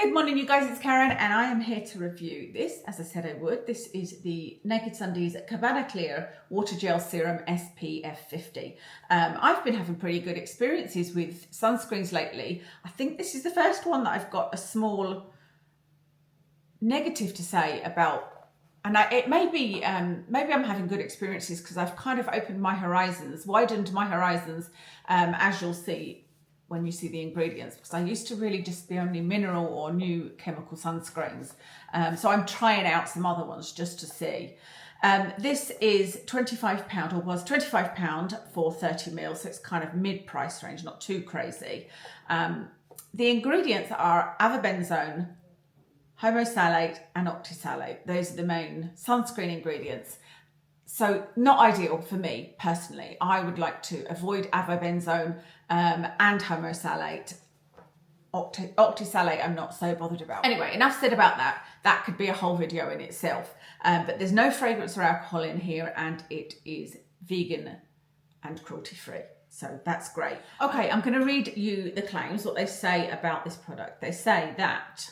Good morning, you guys, it's Karen and I am here to review this, as I said I would. This is the Naked Sundays CabanaClear Water Gel Serum SPF50. I've been having pretty good experiences with sunscreens lately. I think this is the first one that I've got a small negative to say about, and it may be, maybe I'm having good experiences because I've kind of opened my horizons, widened my horizons, as you'll see when you see the ingredients, because I used to really just be only mineral or new chemical sunscreens. So I'm trying out some other ones just to see. This is £25, or was £25 for 30 ml, so it's kind of mid-price range, not too crazy. The ingredients are avobenzone, homosalate and octisalate. Those are the main sunscreen ingredients. So not ideal for me personally. I would like to avoid avobenzone and homosalate. Octisalate I'm not so bothered about. Anyway, enough said about that. That could be a whole video in itself. But there's no fragrance or alcohol in here, and it is vegan and cruelty free. So that's great. Okay, I'm going to read you the claims, what they say about this product. They say that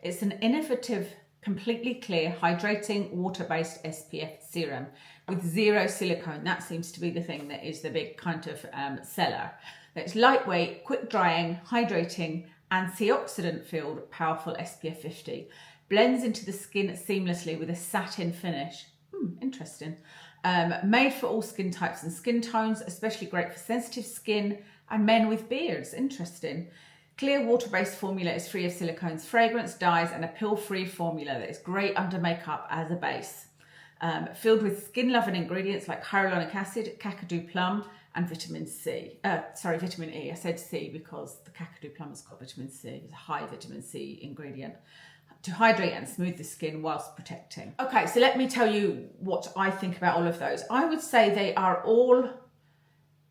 it's an innovative, completely clear, hydrating, water-based SPF serum with zero silicone. That seems to be the thing that is the big kind of seller. It's lightweight, quick drying, hydrating, antioxidant-filled, powerful SPF 50. Blends into the skin seamlessly with a satin finish. Interesting. Made for all skin types and skin tones, especially great for sensitive skin and men with beards. Interesting. Clear water-based formula is free of silicones, fragrance, dyes, and a pill-free formula that is great under makeup as a base. Filled with skin-loving ingredients like hyaluronic acid, kakadu plum, and vitamin C. Vitamin E. I said C because the kakadu plum has got vitamin C. It's a high vitamin C ingredient to hydrate and smooth the skin whilst protecting. Okay, so let me tell you what I think about all of those. I would say they are all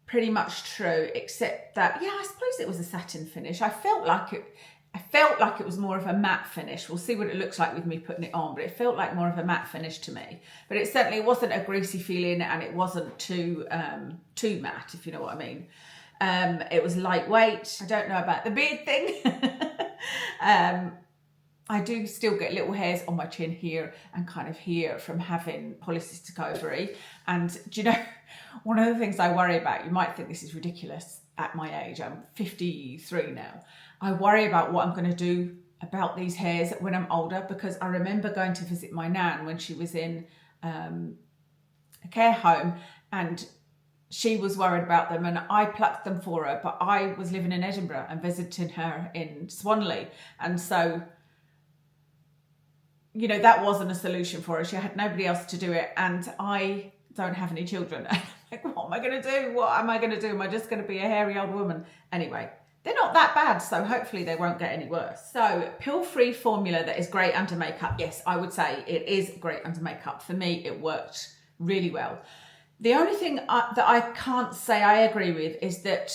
pretty much true, except that, yeah, I suppose it was a satin finish. I felt like it was more of a matte finish. We'll see what it looks like with me putting it on, but it felt like more of a matte finish to me. But it certainly wasn't a greasy feeling, and it wasn't too matte, if you know what I mean. It was lightweight. I don't know about the beard thing. I do still get little hairs on my chin here and kind of here from having polycystic ovary. And do you know, one of the things I worry about, you might think this is ridiculous at my age, I'm 53 now. I worry about what I'm going to do about these hairs when I'm older, because I remember going to visit my nan when she was in a care home, and she was worried about them and I plucked them for her, but I was living in Edinburgh and visiting her in Swanley. And so, you know, that wasn't a solution for her. She had nobody else to do it, and I don't have any children. Like, what am I going to do? What am I going to do? Am I just going to be a hairy old woman? Anyway, they're not that bad, so hopefully they won't get any worse. So, pill-free formula that is great under makeup. Yes, I would say it is great under makeup. For me, it worked really well. The only thing that I can't say I agree with is that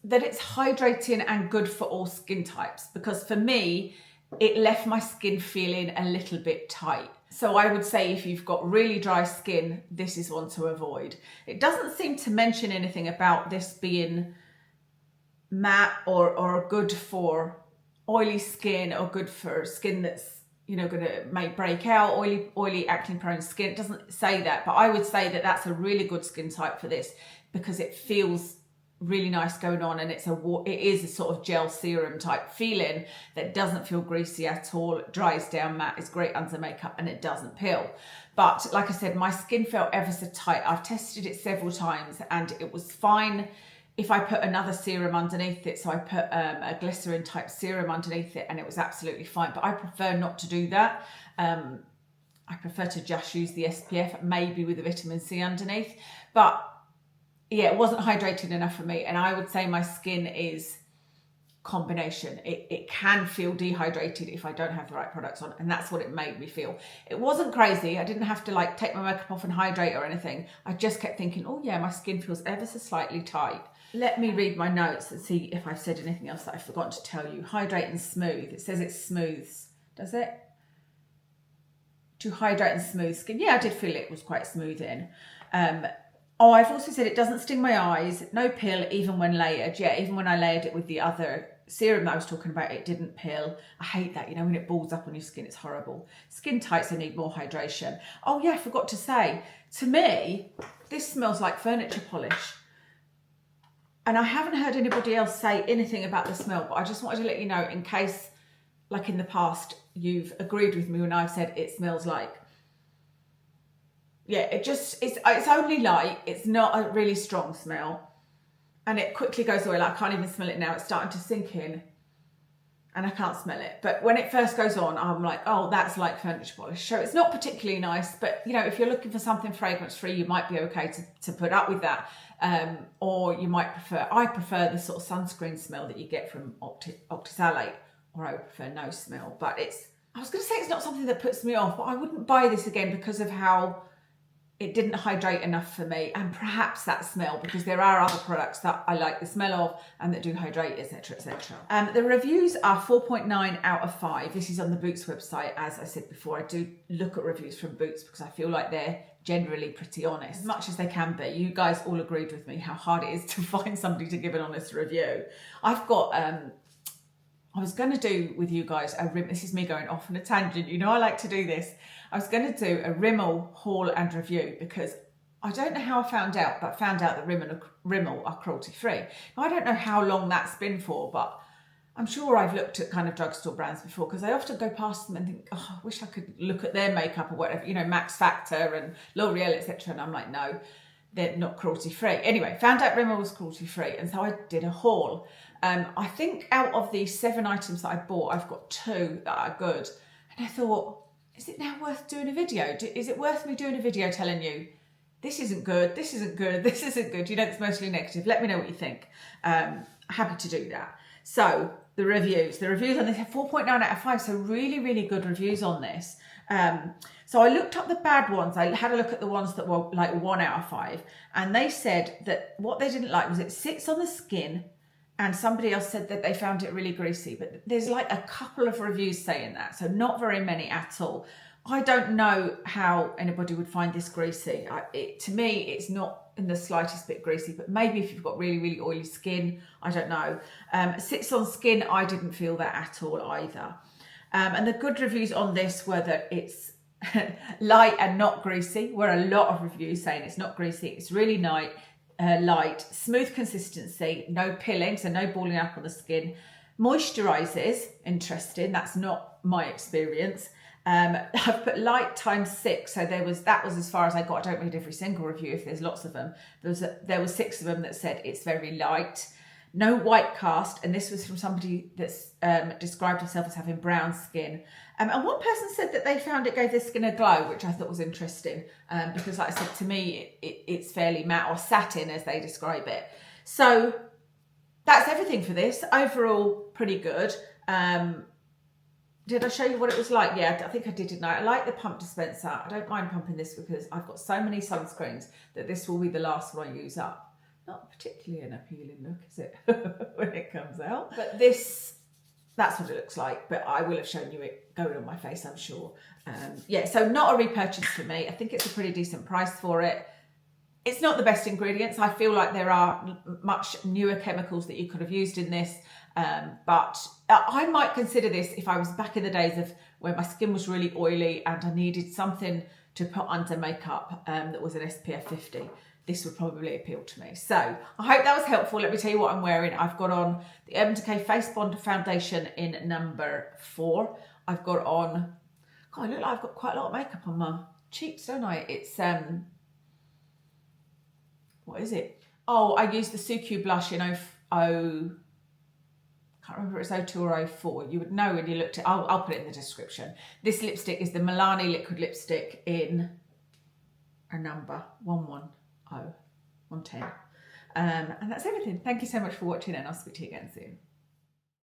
that it's hydrating and good for all skin types, because for me, it left my skin feeling a little bit tight. So I would say if you've got really dry skin, this is one to avoid. It doesn't seem to mention anything about this being matte or good for oily skin, or good for skin that's, you know, going to break out, oily acne prone skin. It doesn't say that, but I would say that that's a really good skin type for this, because it feels really nice going on, and it is a sort of gel serum type feeling that doesn't feel greasy at all, dries down matte, is great under makeup, and it doesn't peel. But like I said, my skin felt ever so tight. I've tested it several times and it was fine if I put another serum underneath it. So I put a glycerin type serum underneath it, and it was absolutely fine. But I prefer not to do that. I prefer to just use the SPF, maybe with the vitamin C underneath. But yeah, it wasn't hydrated enough for me, and I would say my skin is combination. It can feel dehydrated if I don't have the right products on, and that's what it made me feel. It wasn't crazy. I didn't have to like take my makeup off and hydrate or anything. I just kept thinking, oh yeah, my skin feels ever so slightly tight. Let me read my notes and see if I've said anything else that I've forgotten to tell you. Hydrate and smooth. It says it smooths. Does it? To hydrate and smooth skin. Yeah, I did feel it was quite smoothing. I've also said it doesn't sting my eyes, no pill, even when layered. Yeah, even when I layered it with the other serum that I was talking about, it didn't peel. I hate that, you know, when it balls up on your skin, it's horrible. Skin tights, they need more hydration. Oh yeah, I forgot to say, to me, this smells like furniture polish. And I haven't heard anybody else say anything about the smell, but I just wanted to let you know, in case, like in the past, you've agreed with me when I've said it smells like. Yeah, it's only light. It's not a really strong smell. And it quickly goes away. Like, I can't even smell it now. It's starting to sink in and I can't smell it. But when it first goes on, I'm like, oh, that's like furniture polish. So it's not particularly nice, but you know, if you're looking for something fragrance-free, you might be okay to put up with that. Or you might I prefer the sort of sunscreen smell that you get from Octisalate, or I would prefer no smell. But I was going to say it's not something that puts me off, but I wouldn't buy this again because of how it didn't hydrate enough for me, and perhaps that smell, because there are other products that I like the smell of and that do hydrate, etc, etc. The reviews are 4.9 out of 5. This is on the Boots website. As I said before, I do look at reviews from Boots because I feel like they're generally pretty honest, as much as they can be. You guys all agreed with me how hard it is to find somebody to give an honest review. I've got I was going to do with you guys a Rimmel. This is me going off on a tangent. You know I like to do this. I was going to do a Rimmel haul and review because I don't know how I found out, but found out that Rimmel are cruelty free. Now, I don't know how long that's been for, but I'm sure I've looked at kind of drugstore brands before, because I often go past them and think, oh, I wish I could look at their makeup or whatever, you know, Max Factor and L'Oreal, etc. And I'm like, no, they're not cruelty free. Anyway, found out Rimmel was cruelty free, and so I did a haul. I think out of the 7 items that I bought, I've got 2 that are good. And I thought, is it now worth doing a video? Is it worth me doing a video telling you, this isn't good, this isn't good, this isn't good? You know, it's mostly negative. Let me know what you think. Happy to do that. So the reviews on this have 4.9 out of 5. So really, really good reviews on this. So I looked up the bad ones. I had a look at the ones that were like 1 out of 5. And they said that what they didn't like was it sits on the skin, and somebody else said that they found it really greasy. But there's like a couple of reviews saying that, so not very many at all. I don't know how anybody would find this greasy. To me, it's not in the slightest bit greasy, but maybe if you've got really, really oily skin, I don't know. Sits on skin, I didn't feel that at all either. And the good reviews on this were that it's light and not greasy, where a lot of reviews saying it's not greasy, it's really light, smooth consistency, no pilling, so no balling up on the skin. Moisturizes, interesting, that's not my experience. I've put light times 6, so that was as far as I got. I don't read every single review if there's lots of them. There were 6 of them that said it's very light. No white cast, and this was from somebody that's described herself as having brown skin. And one person said that they found it gave their skin a glow, which I thought was interesting, because like I said, to me, it's fairly matte, or satin as they describe it. So that's everything for this. Overall, pretty good. Did I show you what it was like? Yeah, I think I did, didn't I? I like the pump dispenser. I don't mind pumping this because I've got so many sunscreens that this will be the last one I use up. Not particularly an appealing look, is it, when it comes out? But that's what it looks like. But I will have shown you it going on my face, I'm sure. Yeah, so not a repurchase for me. I think it's a pretty decent price for it. It's not the best ingredients. I feel like there are much newer chemicals that you could have used in this. But I might consider this if I was back in the days of when my skin was really oily and I needed something to put under makeup that was an SPF 50. This would probably appeal to me. So I hope that was helpful. Let me tell you what I'm wearing. I've got on the Urban Decay Face Bond Foundation in number 4. I've got on, God, I look like I've got quite a lot of makeup on my cheeks, don't I? It's, what is it? Oh, I used the Suqqu blush in can't remember if it's 02 or 04. You would know when you looked at, I'll put it in the description. This lipstick is the Milani liquid lipstick in a number 110. And that's everything. Thank you so much for watching, and I'll speak to you again soon.